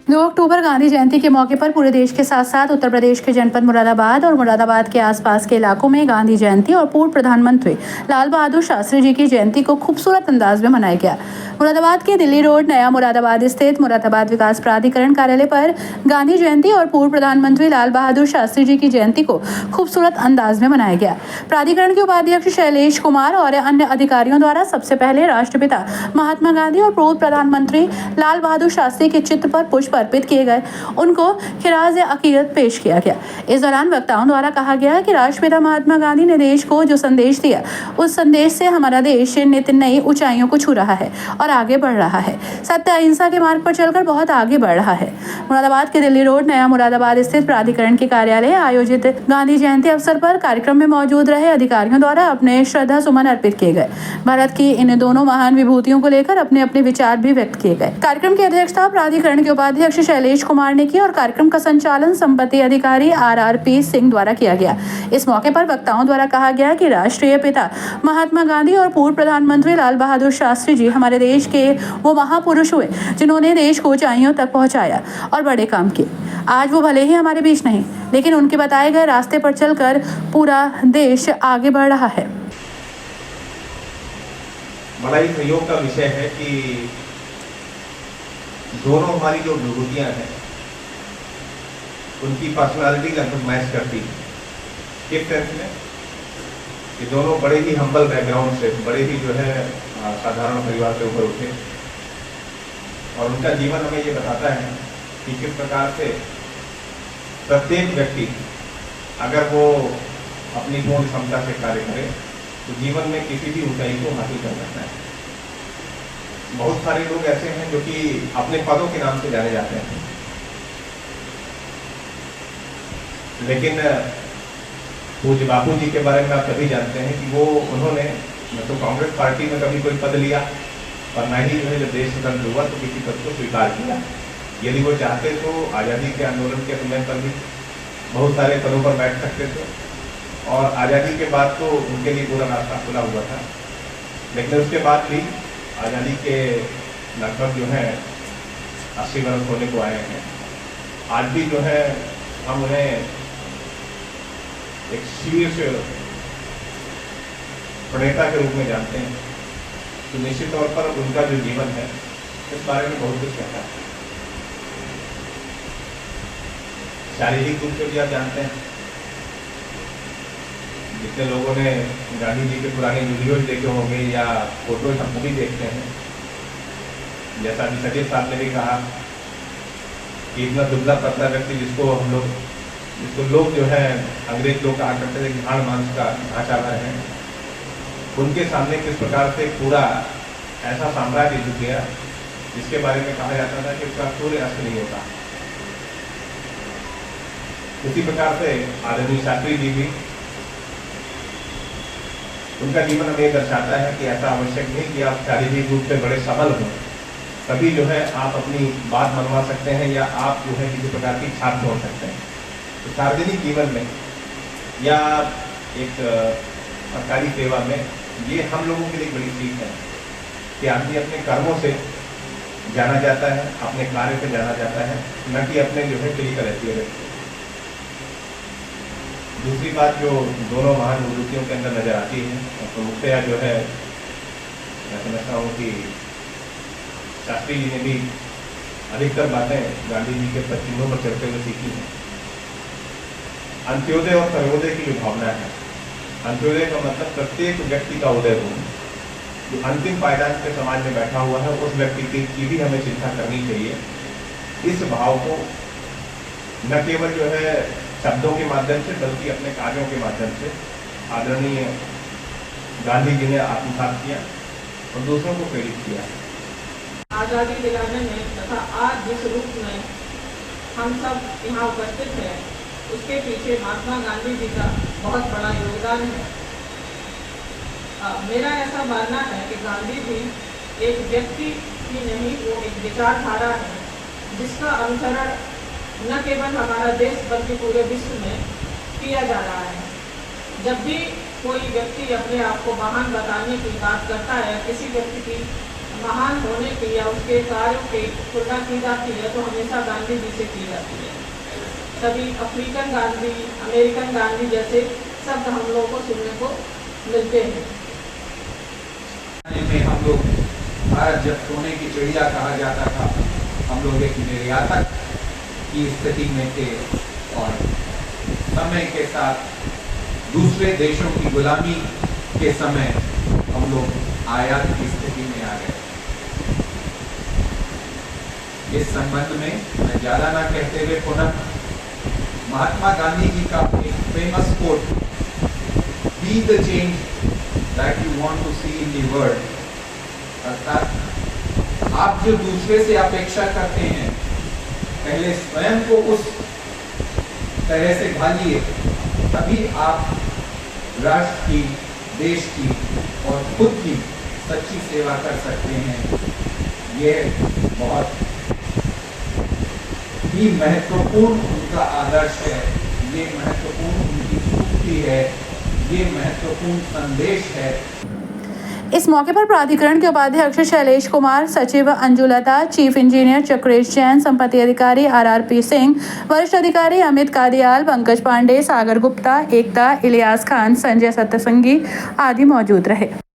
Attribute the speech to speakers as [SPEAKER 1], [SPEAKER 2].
[SPEAKER 1] 2 अक्टूबर गांधी जयंती के मौके पर पूरे देश के साथ साथ उत्तर प्रदेश के जनपद मुरादाबाद और मुरादाबाद के आसपास के इलाकों में गांधी जयंती और पूर्व प्रधानमंत्री लाल बहादुर शास्त्री जी की जयंती को खूबसूरत अंदाज में मनाया गया। मुरादाबाद के दिल्ली रोड नया मुरादाबाद स्थित मुरादाबाद विकास प्राधिकरण कार्यालय पर गांधी जयंती और पूर्व प्रधानमंत्री लाल बहादुर शास्त्री जी की जयंती को खूबसूरत अंदाज में मनाया गया। प्राधिकरण के उपाध्यक्ष शैलेश कुमार और अन्य अधिकारियों द्वारा सबसे पहले राष्ट्रपिता महात्मा गांधी और पूर्व प्रधानमंत्री लाल बहादुर शास्त्री के चित्र पर पुष्प अर्पित किए गए, उनको खिराज अकीदत पेश किया गया। इस दौरान वक्ताओं द्वारा कहा गया कि राष्ट्रपिता महात्मा गांधी ने देश को जो संदेश दिया, उस संदेश से हमारा देश नित नई ऊंचाइयों को छू रहा है और आगे बढ़ रहा है। सत्य अहिंसा के मार्ग पर चलकर बहुत आगे बढ़ रहा है। मुरादाबाद के दिल्ली रोड नया मुरादाबाद स्थित प्राधिकरण के कार्यालय आयोजित गांधी जयंती अवसर पर कार्यक्रम में मौजूद रहे अधिकारियों द्वारा अपने श्रद्धा सुमन अर्पित किए गए। भारत की इन दोनों महान विभूतियों को लेकर अपने अपने विचार भी व्यक्त किए गए। कार्यक्रम की अध्यक्षता प्राधिकरण के उपाध्यक्ष शैलेश कुमार ने की और कार्यक्रम का संचालन संपत्ति अधिकारी RRP सिंह द्वारा किया गया। इस मौके पर वक्ताओं द्वारा कहा गया कि राष्ट्रीय पिता महात्मा गांधी और पूर्व प्रधानमंत्री लाल बहादुर शास्त्री जी हमारे देश के वो महापुरुष हुए जिन्होंने देश को ऊंचाइयों तक पहुंचाया और बड़े काम किए। आज वो भले ही हमारे बीच नहीं, लेकिन उनके बताए गए रास्ते पर चलकर पूरा देश आगे बढ़ रहा है।
[SPEAKER 2] बड़ा ही प्रयोग का विषय है कि दोनों हमारी जो विभूतियां हैं उनकी पर्सनालिटी लगभग मैच करती है। किस सेंस में कि दोनों बड़े ही हम्बल बैकग्राउंड से, बड़े ही जो है साधारण परिवार से ऊपर उठे और उनका जीवन हमें ये बताता है कि किस प्रकार से प्रत्येक व्यक्ति अगर वो अपनी पूर्ण क्षमता से कार्य करे तो जीवन में किसी भी ऊंचाई को हासिल कर सकता है। बहुत सारे लोग ऐसे हैं जो कि अपने पदों के नाम से जाने जाते हैं, लेकिन पूज्य बापू जी के बारे में आप सभी जानते हैं कि वो उन्होंने न तो कांग्रेस पार्टी में कभी कोई पद लिया और न ही जो है जब देश स्वतंत्र हुआ तो किसी पद को स्वीकार किया। यदि वो चाहते तो आज़ादी के आंदोलन के समय पर भी बहुत सारे पदों पर बैठ सकते थे और आज़ादी के बाद तो उनके लिए पूरा रास्ता खुला हुआ था, लेकिन उसके बाद भी आज़ादी के लगभग जो है 80 वर्ष होने को आए हैं। आज भी जो है हम उन्हें एक शीर्ष प्रणेता के रूप में जानते हैं, तो निश्चित तौर पर उनका जो जीवन है इस बारे में बहुत कुछ कहता है। शारीरिक रूप से भी आप जानते हैं, जितने लोगों ने गांधी जी के पुराने वीडियोज देखे होंगे या फोटोज हम भी देखते हैं, जैसा कि सचिव साहब ने भी कहा कि इतना दुबला पतला व्यक्ति जिसको लोग जो है अंग्रेज लोग कहा करते थे कि हाड़ मांस का ढांचावर है, उनके सामने किस प्रकार से पूरा ऐसा साम्राज्य झुक गया जिसके बारे में कहा जाता था कि उसका सूर्य अस्त नहीं होता। उसी प्रकार से आदरणीय शास्त्री जी भी, उनका जीवन हमें दर्शाता है कि ऐसा आवश्यक नहीं कि आप शारीरिक रूप से बड़े सबल हों तभी जो है आप अपनी बात मनवा सकते हैं या आप जो है किसी प्रकार की छाप छोड़ सकते हैं। तो सार्वजनिक जीवन में या एक सरकारी सेवा में ये हम लोगों के लिए बड़ी सीख है कि आदमी अपने कर्मों से जाना जाता है, अपने कार्य से जाना जाता है, न कि अपने जो है क्लिनिकल एपियरेंस। दूसरी बात जो दोनों महान विभूतियों के अंदर नजर आती है तो मुख्यतः जो है मैं समझता हूँ कि शास्त्री जी ने भी अधिकतर बातें गांधी जी के चिन्हों पर चलते हुए सीखी हैं। अंत्योदय और सर्वोदय की जो भावना है, अंत्योदय का मतलब प्रत्येक व्यक्ति का उदय हो, जो अंतिम पायदान के समाज में बैठा हुआ है उस व्यक्ति की भी हमें चिंता करनी चाहिए। इस भाव को न केवल जो है शब्दों के माध्यम से बल्कि अपने कार्यों के माध्यम से आदरणीय गांधी जी ने आत्मसात किया और दूसरों को प्रेरित किया।
[SPEAKER 3] आज़ादी दिलाने में तथा आज जिस रूप में हम सब यहाँ उपस्थित हैं उसके पीछे महात्मा गांधी जी का बहुत बड़ा योगदान है। मेरा ऐसा मानना है कि गांधी जी एक व्यक्ति ही नहीं, वो एक विचारधारा है जिसका अनुसरण न केवल हमारा देश बल्कि पूरे विश्व में किया जा रहा है। जब भी कोई व्यक्ति अपने आप को महान बताने की बात करता है, किसी व्यक्ति की महान होने की या उसके कार्यों की तुलना की जाती है तो हमेशा गांधी जी से की जाती है। कभी अफ्रीकन गांधी, अमेरिकन गांधी जैसे शब्द हम लोगों को सुनने को मिलते हैं।
[SPEAKER 4] में हम लोग भारत जब सोने की चिड़िया कहा जाता था, हम लोग एक निर्यातक की स्थिति में थे और समय के साथ दूसरे देशों की गुलामी के समय हम लोग आयात की स्थिति में आ गए। इस संबंध में मैं ज्यादा ना कहते हुए पुनः महात्मा गांधी जी का एक famous quote, be the change that you want to see in the world, अर्थात आप जो दूसरे से अपेक्षा करते हैं पहले स्वयं को उस तरह से ढालिए, तभी आप राष्ट्र की, देश की और खुद की सच्ची सेवा कर सकते हैं। यह बहुत ही महत्वपूर्ण उनका आदर्श है, ये महत्वपूर्ण उनकी सूक्ति है, ये महत्वपूर्ण संदेश है।
[SPEAKER 1] इस मौके पर प्राधिकरण के उपाध्यक्ष शैलेश कुमार, सचिव अंजुलता, चीफ इंजीनियर चक्रेश जैन, संपत्ति अधिकारी RRP सिंह, वरिष्ठ अधिकारी अमित कादियाल, पंकज पांडे, सागर गुप्ता, एकता, इलियास खान, संजय सत्यसंगी आदि मौजूद रहे।